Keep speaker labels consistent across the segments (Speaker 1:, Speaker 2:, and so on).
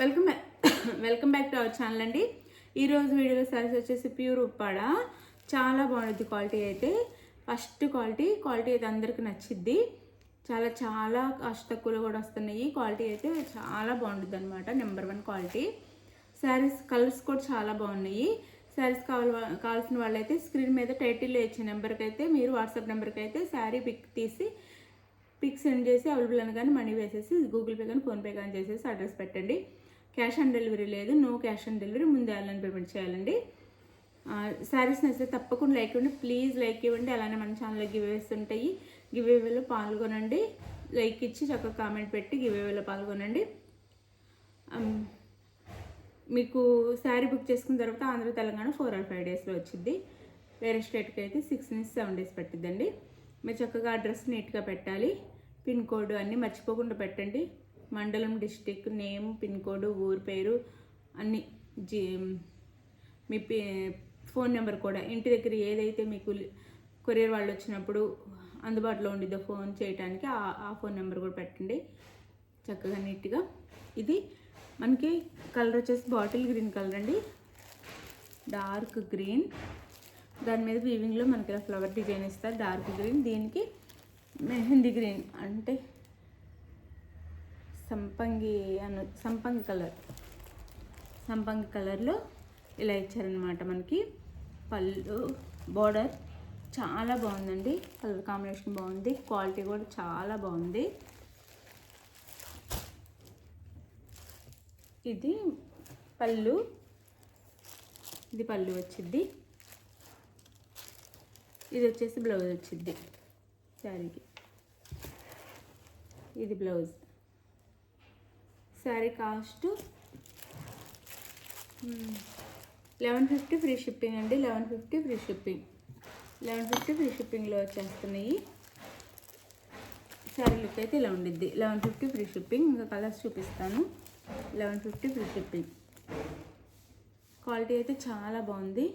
Speaker 1: Welcome welcome back to our channel అండి. ఈరోజు వీడియోలో సారీస్ వచ్చేసి ప్యూర్ ఉప్పాడ. చాలా బాగుంటుంది క్వాలిటీ అయితే. ఫస్ట్ క్వాలిటీ అయితే అందరికీ నచ్చిద్ది. చాలా చాలా కాస్ట్ తక్కువలో కూడా వస్తున్నాయి. క్వాలిటీ అయితే చాలా బాగుంటుంది అనమాట. Number 1 quality. శారీస్ కలర్స్ కూడా చాలా బాగున్నాయి. శారీస్ కావాల్సిన వాళ్ళైతే స్క్రీన్ మీద టైటిల్లో ఇచ్చే నెంబర్కి అయితే మీరు వాట్సాప్ నెంబర్కి అయితే శారీ పిక్ సెండ్ చేసి అవైలబుల్ అని కానీ మనీ వేసేసి గూగుల్ పే కానీ ఫోన్పే కానీ చేసేసి అడ్రస్ పెట్టండి. క్యాష్ ఆన్ డెలివరీ లేదు, నో క్యాష్ ఆన్ డెలివరీ, ముందే ఆన్లైన్ పేమెంట్ చేయాలండి. శారీస్ నచ్చితే తప్పకుండా లైక్ ఇవ్వండి, ప్లీజ్ లైక్ ఇవ్వండి. అలానే మన ఛానల్లో గివేవేస్ ఉంటాయి, గివేవేలో పాల్గొనండి. లైక్ ఇచ్చి చక్కగా కామెంట్ పెట్టి గివేవేలో పాల్గొనండి. మీకు శారీ బుక్ చేసుకున్న తర్వాత ఆంధ్ర తెలంగాణ 4 or 5 daysలో వచ్చింది. వేరే స్టేట్కి అయితే 6 నుంచి 7 days పట్టిద్దండి. మీరు చక్కగా అడ్రస్ నీట్గా పెట్టాలి. పిన్ కోడ్ అన్నీ మర్చిపోకుండా పెట్టండి. మండలం, డిస్టిక్ నేమ్, పిన్ కోడ్, ఊరి పేరు అన్నీ, మీ ఫోన్ నెంబర్ కూడా, ఇంటి దగ్గర ఏదైతే మీకు కొరియర్ వాళ్ళు వచ్చినప్పుడు అందుబాటులో ఉండిద్దో ఫోన్ చేయడానికి ఆ ఫోన్ నెంబర్ కూడా పెట్టండి చక్కగా నీట్గా. ఇది మనకి కలర్ వచ్చేసి బాటిల్ గ్రీన్ కలర్ అండి, డార్క్ గ్రీన్. దాని మీద వీవింగ్లో మనకి ఇలా ఫ్లవర్ డిజైన్ ఇస్తారు, డార్క్ గ్రీన్. దీనికి మెహందీ గ్రీన్ అంటే సంపంగి కలర్లో ఇలా ఇచ్చారనమాట. మనకి పళ్ళు బోర్డర్ చాలా బాగుందండి, కలర్ కాంబినేషన్ బాగుంది, క్వాలిటీ కూడా చాలా బాగుంది. ఇది పళ్ళు వచ్చింది. ఇది వచ్చేసి బ్లౌజ్ వచ్చింది శారీకి. ఇది blouse. Sari cost 1150 free shipping అండి. 1150 ఫ్రీ షిప్పింగ్. 1150 ఫ్రీ షిప్పింగ్లో వచ్చేస్తున్నాయి. శారీ లుక్ అయితే ఇలా ఉండిద్ది. 1150 ఫ్రీ షిప్పింగ్. ఇంకా కలర్స్ చూపిస్తాను. 1150 ఫ్రీ షిప్పింగ్. క్వాలిటీ అయితే చాలా బాగుంది.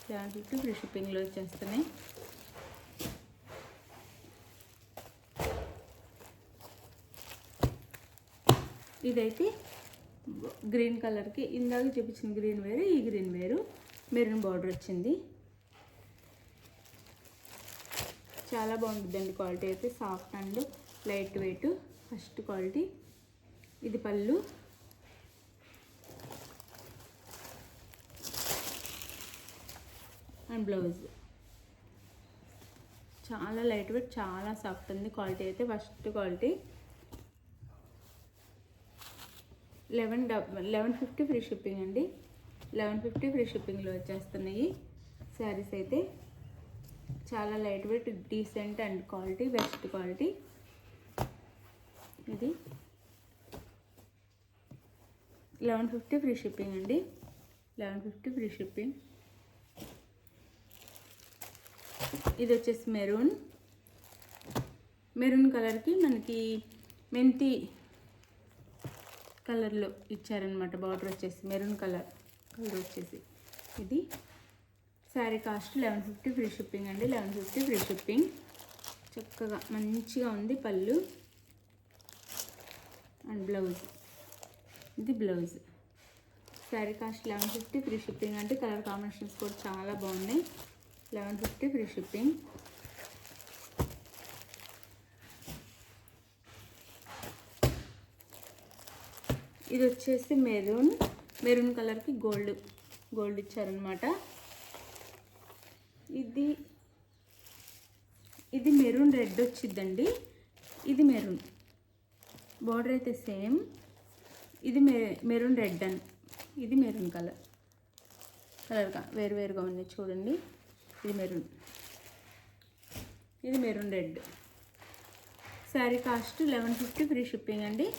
Speaker 1: 1150 ఫ్రీ షిప్పింగ్లో వచ్చేస్తున్నాయి. ఇదైతే గ్రీన్ కలర్కి ఇందాక చూపించిన గ్రీన్ వేరు, ఈ గ్రీన్ వేరు, మెరూన్ బార్డర్ వచ్చింది. చాలా బాగుంటుందండి క్వాలిటీ అయితే. Soft and light weight. First quality. ఇది పళ్ళు అండ్ బ్లౌజ్. చాలా లైట్ వెయిట్, చాలా సాఫ్ట్ ఉంది క్వాలిటీ అయితే. ఫస్ట్ క్వాలిటీ 1150 ఫ్రీ షిప్పింగ్ అండి. 1150 ఫ్రీ షిప్పింగ్లో వచ్చేస్తున్నాయి శారీస్ అయితే. చాలా light weight, decent and quality, best quality. ఇది 1150 ఫ్రీ షిప్పింగ్ అండి. 1150 ఫ్రీ షిప్పింగ్. ఇది వచ్చేసి మెరూన్ కలర్కి మనకి మెంతి కలర్లో ఇచ్చారనమాట. బార్డర్ వచ్చేసి మెరూన్ కలర్ వచ్చేసి. ఇది శారీ కాస్ట్ 1150 ఫ్రీ షిప్పింగ్ అండి. 1150 ఫ్రీ షిప్పింగ్. చక్కగా మంచిగా ఉంది పళ్ళు అండ్ బ్లౌజ్. ఇది blouse. Sari cost 1150 free shipping అంటే కలర్ కాంబినేషన్స్ కూడా చాలా బాగున్నాయి. 1150 ఫ్రీ షిప్పింగ్. ఇది వచ్చేసి మెరూన్ కలర్కి గోల్డ్ ఇచ్చారనమాట. ఇది మెరూన్ రెడ్ వచ్చిందండి. ఇది మెరూన్ బార్డర్ అయితే సేమ్. ఇది మెరూన్ రెడ్ అని, ఇది మెరూన్ కలర్గా వేరుగా ఉన్నాయి చూడండి. ఇది maroon red. Sari cost 1150 free shipping అండి.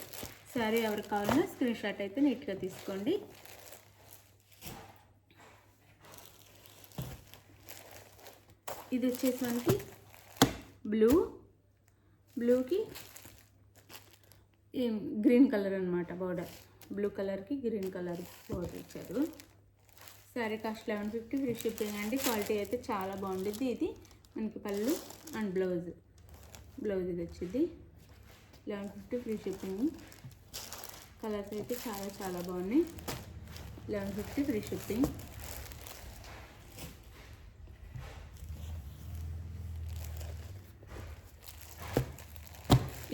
Speaker 1: శారీ ఎవరికి కావాలన్నా స్క్రీన్ షాట్ అయితే నీట్గా తీసుకోండి. ఇది వచ్చేసి మనకి బ్లూకి గ్రీన్ కలర్ అనమాట బార్డర్. బ్లూ కలర్కి గ్రీన్ కలర్ బార్డర్ ఇచ్చారు. శారీ కాస్ట్ 1150 ఫ్రీ షిప్పింగ్ అండి. క్వాలిటీ అయితే చాలా బాగుంటుంది. ఇది మనకి పళ్ళు అండ్ బ్లౌజ్ ఇది వచ్చింది. 1150 ఫ్రీ షిప్పింగ్. కలర్స్ అయితే చాలా చాలా బాగున్నాయి. 1150 ఫ్రీ షిప్పింగ్.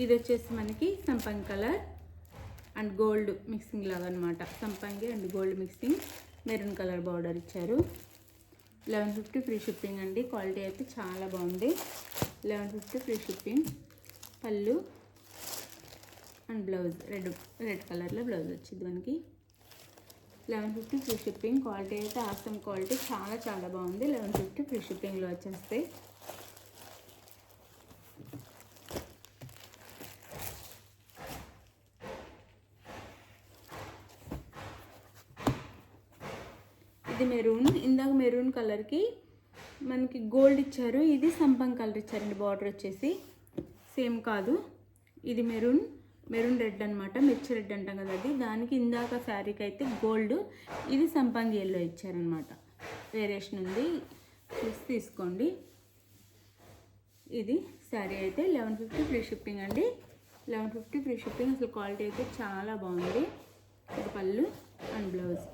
Speaker 1: ఇది వచ్చేసి మనకి సంపంగి కలర్ అండ్ గోల్డ్ మిక్సింగ్ లాగా అనమాట. సంపంగి and gold mixing, maroon colour border ఇచ్చారు. 1150 ఫ్రీ షిప్పింగ్ అండి. క్వాలిటీ అయితే చాలా బాగుంది. 1150 ఫ్రీ షిప్పింగ్. పళ్ళు అండ్ బ్లౌజ్ రెడ్ కలర్లో బ్లౌజ్ వచ్చింది మనకి. 1150 ఫ్రీ షిప్పింగ్. క్వాలిటీ అయితే ఆసమ్ క్వాలిటీ, చాలా చాలా బాగుంది. 1150 ఫ్రీ షిప్పింగ్లో వచ్చేస్తాయి. ఇది మెరూన్. ఇందాక మెరూన్ కలర్కి మనకి గోల్డ్ ఇచ్చారు, ఇది సంపంగి కలర్ ఇచ్చారండి. బార్డర్ వచ్చేసి సేమ్ కాదు, ఇది మెరూన్ రెడ్ అనమాట. మిర్చి రెడ్ అంటాం కదా అది. దానికి ఇందాక శారీకి అయితే గోల్డ్, ఇది సంపంగి ఎల్లో ఇచ్చారనమాట. వేరియేషన్ ఉంది, చూసి తీసుకోండి. ఇది శారీ అయితే 1150 ఫ్రీ షిప్పింగ్ అండి. 1150 ఫ్రీ షిప్పింగ్. అసలు క్వాలిటీ అయితే చాలా బాగుంది. ఇది పళ్ళు and blouse.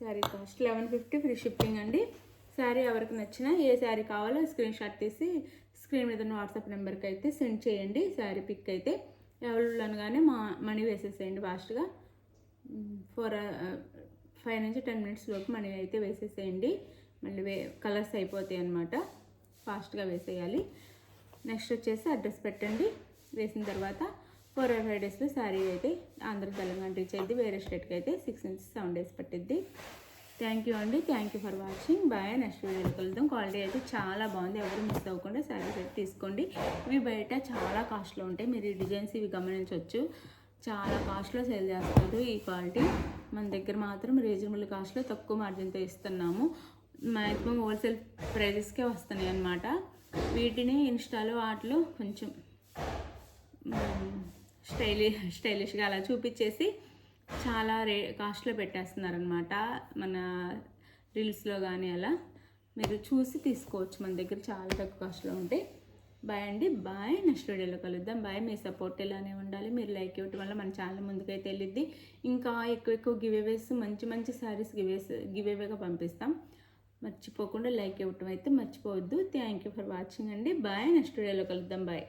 Speaker 1: Sari cost 1150 free shipping అండి. శారీ ఎవరికి నచ్చినా, ఏ శారీ కావాలో స్క్రీన్ షాట్ తీసి స్క్రీన్ మీద ఉన్న వాట్సాప్ నెంబర్కి అయితే సెండ్ చేయండి. శారీ పిక్ అయితే అవైలబుల్ అనగానే మనీ వేసేసేయండి ఫాస్ట్గా. 5 నుంచి 10 మినిట్స్ లోపు మనీ అయితే వేసేసేయండి. మళ్ళీ కలర్స్ అయిపోతాయి అన్నమాట, ఫాస్ట్గా వేసేయాలి. నెక్స్ట్ వచ్చేసి అడ్రస్ పెట్టండి. వేసిన తర్వాత 4 or 5 డేస్లో శారీ అయితే ఆంధ్ర తెలంగాణ రీచ్ అయింది. వేరే స్టేట్కి అయితే 6 నుంచి 7 డేస్ పట్టిద్ది. థ్యాంక్ యూ అండి. Thank you for watching. Bye. Next వీడియోలో కలుద్దాం. క్వాలిటీ అయితే చాలా బాగుంది. ఎవరు మిస్ అవ్వకుండా శారీస్ అయితే తీసుకోండి. ఇవి బయట చాలా కాస్ట్లో ఉంటాయి, మీరు ఈ డిజైన్స్ ఇవి గమనించవచ్చు. చాలా కాస్ట్లో సేల్ చేస్తారు. ఈ క్వాలిటీ మన దగ్గర మాత్రం రీజనబుల్ కాస్ట్లో తక్కువ మార్జిన్తో ఇస్తున్నాము. మ్యాక్సిమం హోల్సేల్ ప్రైజెస్కే వస్తున్నాయి అన్నమాట. వీటిని ఇన్స్టాలో వాటిలో కొంచెం స్టైలిష్గా అలా చూపించేసి చాలా కాస్ట్లో పెట్టేస్తున్నారనమాట. మన రీల్స్లో కానీ అలా మీరు చూసి తీసుకోవచ్చు. మన దగ్గర చాలా తక్కువ కాస్ట్లో ఉంటాయి. బాయ్ అండి. బాయ్. నెక్స్ట్ వీడియోలో కలుద్దాం. బాయ్. మీ సపోర్ట్ ఇలానే ఉండాలి. మీరు లైక్ ఇవ్వటం వల్ల మన ఛానల్ ముందుకైతే వెళ్ళిద్ది. ఇంకా ఎక్కువ గివేవేస్, మంచి శారీస్ గివేవేగా పంపిస్తాం. మర్చిపోకుండా లైక్ ఇవ్వటం అయితే మర్చిపోవద్దు. థ్యాంక్ యూ ఫర్ వాచింగ్ అండి. బాయ్. నెక్స్ట్ వీడియోలో కలుద్దాం. బాయ్.